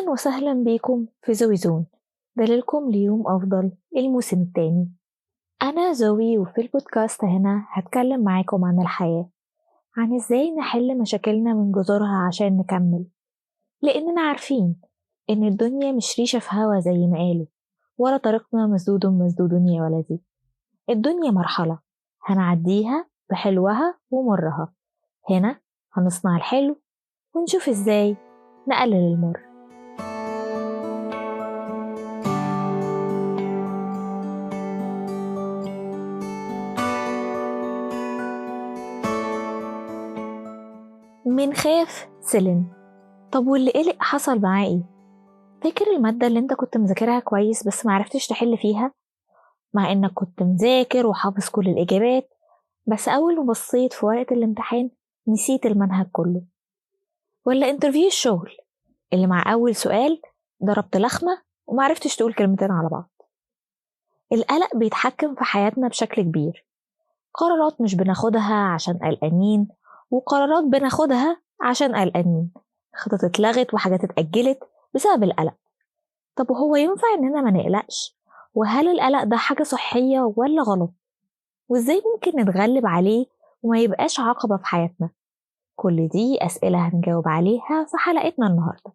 أهلا وسهلا بيكم في زوي زون، دليلكم ليوم أفضل الموسم التاني. أنا زوي، وفي البودكاست هنا هتكلم معاكم عن الحياة، عن إزاي نحل مشاكلنا من جذورها عشان نكمل، لأننا عارفين إن الدنيا مش ريشة في هوا زي ما قالوا، ولا طريقنا مسدود مسدود يا ولدي. الدنيا مرحلة هنعديها بحلوها ومرها. هنا هنصنع الحلو ونشوف إزاي نقلل المر. من خاف سلم. طب واللي قلق حصل معاه ايه؟ فاكر المادة اللي انت كنت مذاكرها كويس بس معرفتش تحل فيها، مع انك كنت مذاكر وحافظ كل الإجابات، بس أول ما بصيت في ورقة الامتحان نسيت المنهج كله؟ ولا انترفيو الشغل اللي مع أول سؤال ضربت لخمة ومعرفتش تقول كلمتين على بعض؟ القلق بيتحكم في حياتنا بشكل كبير. قرارات مش بناخدها عشان قلقانين، وقرارات بناخدها عشان قلقانين. خطط اتلغت وحاجات اتأجلت بسبب القلق. طب وهو ينفع إننا ما نقلقش؟ وهل القلق ده حاجة صحية ولا غلط؟ وإزاي ممكن نتغلب عليه وما يبقاش عقبة في حياتنا؟ كل دي أسئلة هنجاوب عليها في حلقتنا النهاردة.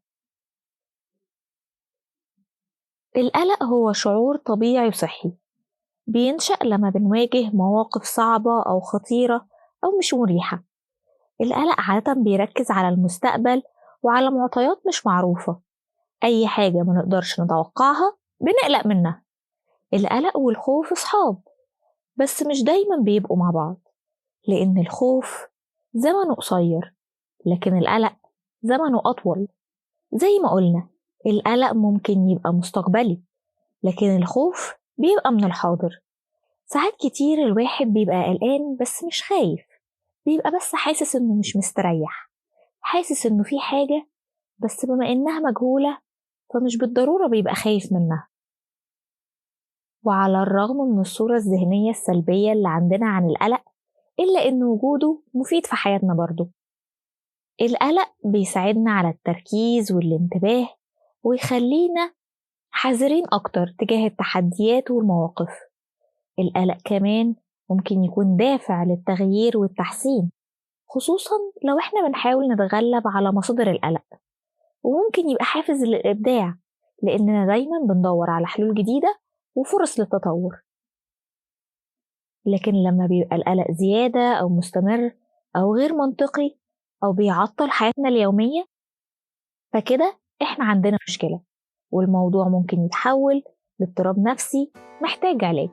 القلق هو شعور طبيعي وصحي، بينشأ لما بنواجه مواقف صعبة أو خطيرة أو مش مريحة. القلق عادة بيركز على المستقبل وعلى معطيات مش معروفة. أي حاجة ما نقدرش نتوقعها بنقلق منها. القلق والخوف أصحاب، بس مش دايما بيبقوا مع بعض، لأن الخوف زمنه قصير لكن القلق زمنه أطول. زي ما قلنا، القلق ممكن يبقى مستقبلي لكن الخوف بيبقى من الحاضر. ساعات كتير الواحد بيبقى قلقان بس مش خايف، بيبقى بس حاسس إنه مش مستريح، حاسس إنه في حاجة، بس بما إنها مجهولة فمش بالضرورة بيبقى خايف منها. وعلى الرغم من الصورة الذهنية السلبية اللي عندنا عن القلق، إلا إن وجوده مفيد في حياتنا برضه. القلق بيساعدنا على التركيز والانتباه، ويخلينا حذرين أكتر تجاه التحديات والمواقف. القلق كمان ممكن يكون دافع للتغيير والتحسين، خصوصا لو احنا بنحاول نتغلب على مصادر القلق. وممكن يبقى حافز للإبداع، لأننا دايما بندور على حلول جديدة وفرص للتطور. لكن لما بيبقى القلق زيادة أو مستمر أو غير منطقي أو بيعطل حياتنا اليومية، فكده إحنا عندنا مشكلة، والموضوع ممكن يتحول لاضطراب نفسي محتاج علاج.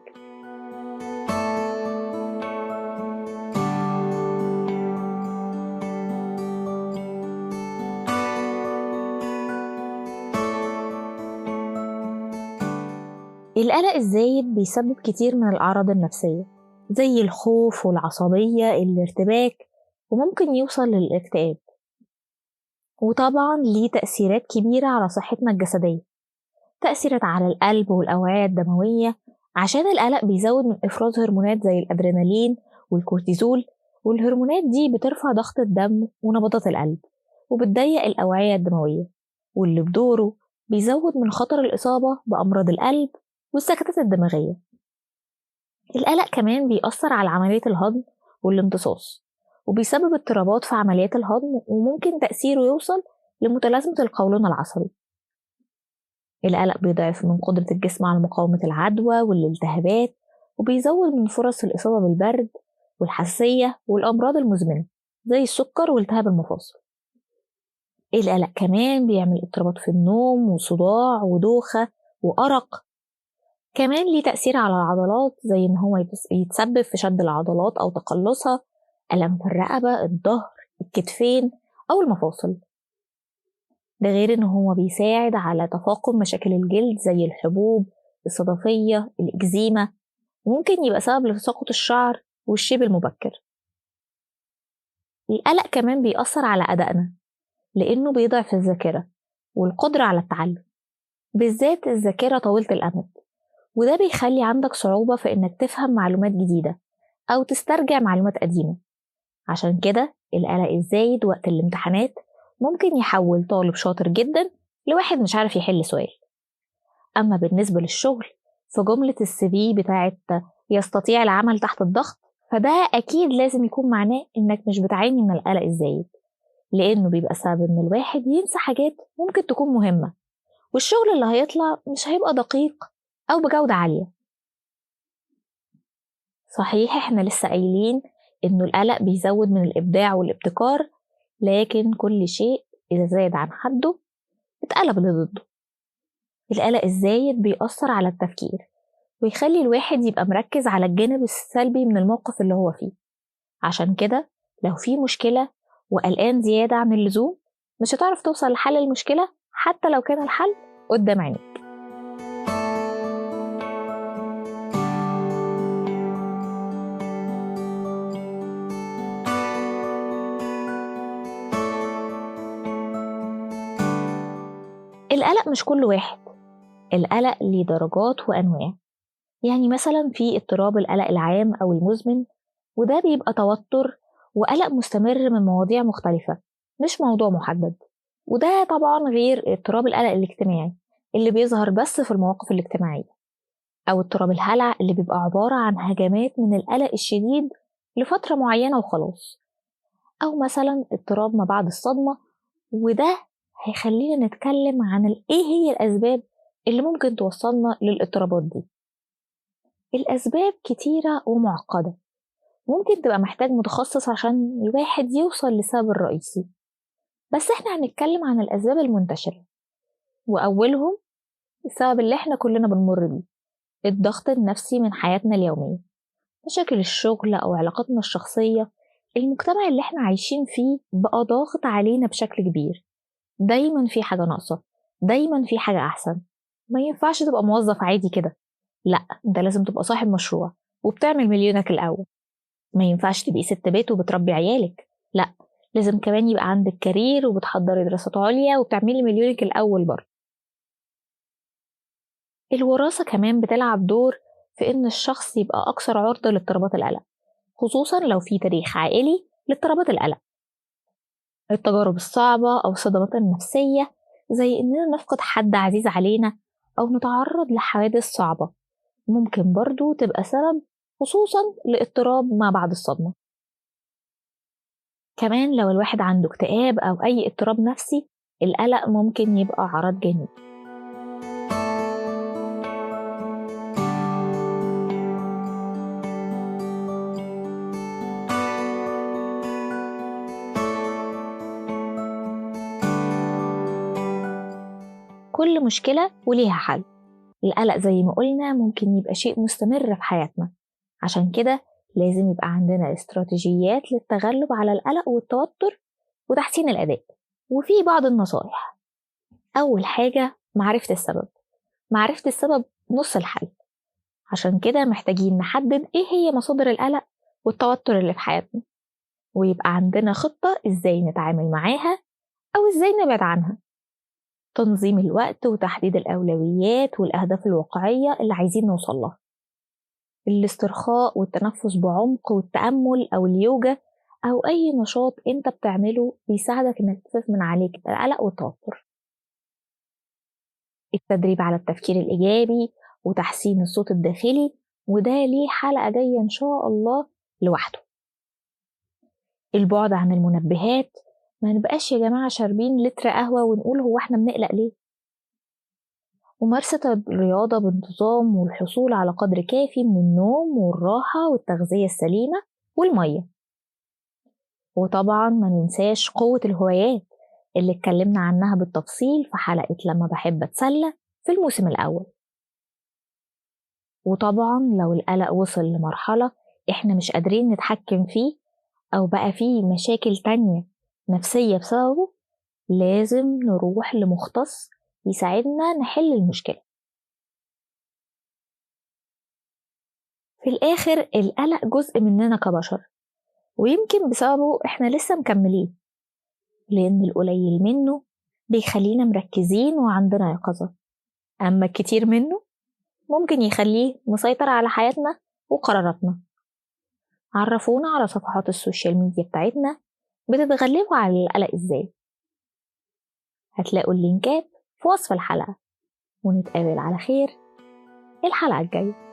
القلق الزايد بيسبب كتير من الأعراض النفسية، زي الخوف والعصبية الارتباك، وممكن يوصل للاكتئاب. وطبعا ليه تأثيرات كبيرة على صحتنا الجسدية، تأثيرات على القلب والأوعية الدموية، عشان القلق بيزود من إفراز هرمونات زي الأدرينالين والكورتيزول، والهرمونات دي بترفع ضغط الدم ونبضات القلب وبتضيق الأوعية الدموية، واللي بدوره بيزود من خطر الإصابة بأمراض القلب والسكتات الدماغية. القلق كمان بيأثر على عملية الهضم والامتصاص، وبيسبب اضطرابات في عمليات الهضم، وممكن تأثيره يوصل لمتلازمة القولون العصبي. القلق بيضعف من قدرة الجسم على مقاومة العدوى والالتهابات، وبيزود من فرص الإصابة بالبرد والحساسية والأمراض المزمنة زي السكر والتهاب المفاصل. القلق كمان بيعمل اضطرابات في النوم وصداع ودوخة وأرق. كمان ليه تأثير على العضلات، زي إن هو يتسبب في شد العضلات أو تقلصها، ألم في الرقبة، الظهر، الكتفين أو المفاصل. ده غير إن هو بيساعد على تفاقم مشاكل الجلد زي الحبوب، الصدفية، الإكزيما، وممكن يبقى سبب لتساقط الشعر والشيب المبكر. القلق كمان بيأثر على أدائنا، لأنه بيضعف الذاكرة والقدرة على التعلم، بالذات الذاكرة طويلة الأمد، وده بيخلي عندك صعوبة في إنك تفهم معلومات جديدة أو تسترجع معلومات قديمة. عشان كده القلق الزايد وقت الامتحانات ممكن يحول طالب شاطر جدا لواحد مش عارف يحل سؤال. أما بالنسبة للشغل، في جملة الCV بتاعت يستطيع العمل تحت الضغط، فده أكيد لازم يكون معناه إنك مش بتعاني من القلق الزايد، لأنه بيبقى سبب إن الواحد ينسى حاجات ممكن تكون مهمة، والشغل اللي هيطلع مش هيبقى دقيق أو بجودة عالية. صحيح إحنا لسه قايلين إنه القلق بيزود من الإبداع والابتكار، لكن كل شيء إذا زاد عن حده اتقلب لضده. القلق الزايد بيأثر على التفكير ويخلي الواحد يبقى مركز على الجانب السلبي من الموقف اللي هو فيه. عشان كده لو في مشكلة وقلقان زيادة عن اللزوم، مش هتعرف توصل لحل المشكلة حتى لو كان الحل قدام عينيك. القلق مش كل واحد، القلق ليه درجات وأنواع. يعني مثلا في اضطراب القلق العام أو المزمن، وده بيبقى توتر وقلق مستمر من مواضيع مختلفة مش موضوع محدد. وده طبعا غير اضطراب القلق الاجتماعي اللي بيظهر بس في المواقف الاجتماعية، أو اضطراب الهلع اللي بيبقى عبارة عن هجمات من القلق الشديد لفترة معينة وخلاص، أو مثلا اضطراب ما بعد الصدمة. وده هيخلينا نتكلم عن إيه هي الأسباب اللي ممكن توصلنا للاضطرابات دي. الأسباب كتيرة ومعقدة، ممكن تبقى محتاج متخصص عشان الواحد يوصل للسبب الرئيسي، بس احنا هنتكلم عن الأسباب المنتشرة. وأولهم السبب اللي احنا كلنا بنمر بيه، الضغط النفسي من حياتنا اليومية، مشاكل الشغل أو علاقاتنا الشخصية. المجتمع اللي احنا عايشين فيه بقى ضاغط علينا بشكل كبير، دايما في حاجة ناقصة، دايما في حاجة أحسن. ما ينفعش تبقى موظف عادي كده، لأ انت لازم تبقى صاحب مشروع وبتعمل مليونك الأول. ما ينفعش تبقي ست بيت وبتربي عيالك، لأ لازم كمان يبقى عندك كارير وبتحضري دراسات عليا وبتعملي مليونك الأول برضه. الوراثة كمان بتلعب دور في إن الشخص يبقى أكثر عرضة لاضطرابات القلق، خصوصا لو في تاريخ عائلي لاضطرابات القلق. التجارب الصعبة أو الصدمات النفسية، زي إننا نفقد حد عزيز علينا أو نتعرض لحوادث صعبة، ممكن برضو تبقى سبب، خصوصا لاضطراب ما بعد الصدمة. كمان لو الواحد عنده اكتئاب أو أي اضطراب نفسي، القلق ممكن يبقى عرض جانبي. كل مشكلة وليها حل. القلق زي ما قلنا ممكن يبقى شيء مستمر في حياتنا، عشان كده لازم يبقى عندنا استراتيجيات للتغلب على القلق والتوتر وتحسين الأداء. وفي بعض النصائح. أول حاجة معرفة السبب نص الحل. عشان كده محتاجين نحدد إيه هي مصادر القلق والتوتر اللي في حياتنا، ويبقى عندنا خطة إزاي نتعامل معاها أو إزاي نبعد عنها. تنظيم الوقت وتحديد الأولويات والأهداف الواقعية اللي عايزين نوصل لها. الاسترخاء والتنفس بعمق والتأمل أو اليوجا أو أي نشاط أنت بتعمله بيساعدك إنك تخفف من عليك القلق والتوتر. التدريب على التفكير الإيجابي وتحسين الصوت الداخلي، وده ليه حلقة جاية إن شاء الله لوحده. البعد عن المنبهات، ما نبقاش يا جماعة شاربين لتر قهوة ونقول هو احنا بنقلق ليه. ممارسة الرياضة بانتظام والحصول على قدر كافي من النوم والراحة والتغذية السليمة والمية. وطبعا ما ننساش قوة الهوايات اللي اتكلمنا عنها بالتفصيل في حلقة لما بحب أتسلى في الموسم الأول. وطبعا لو القلق وصل لمرحلة احنا مش قادرين نتحكم فيه أو بقى فيه مشاكل تانية نفسية بسببه، لازم نروح لمختص يساعدنا نحل المشكلة. في الآخر القلق جزء مننا كبشر، ويمكن بسببه احنا لسه مكملين، لأن القليل منه بيخلينا مركزين وعندنا يقظة، أما الكتير منه ممكن يخليه مسيطر على حياتنا وقراراتنا. عرفونا على صفحات السوشيال ميديا بتاعتنا بتتغلبوا على القلق ازاي. هتلاقوا اللينكات في وصف الحلقة، ونتقابل على خير الحلقة الجاية.